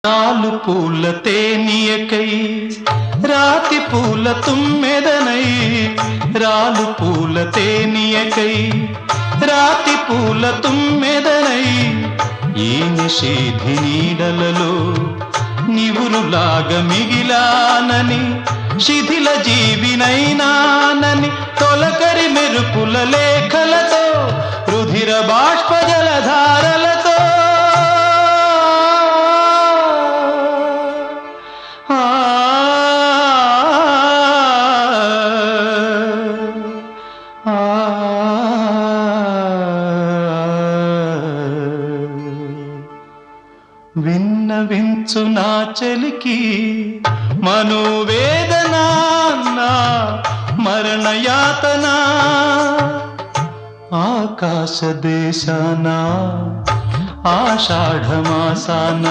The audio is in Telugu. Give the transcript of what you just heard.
నాలు పూల తేనియకై రాతి పూల తుమ్మెదనై రాలు పూల తేనియకై రాతి పూల తుమ్మెదనై ఈ నిషేధి నీడలలో నివురులాగా మిగిలానని శిథిల జీవినైనానని తొలకరి మెరుపుల లేఖలతో రుధిర బాష్ప జలధారలతో విన్నవించు నా చలికి మనోవేదన మరణయాతన ఆకాశ దేశాన ఆషాఢమాసాన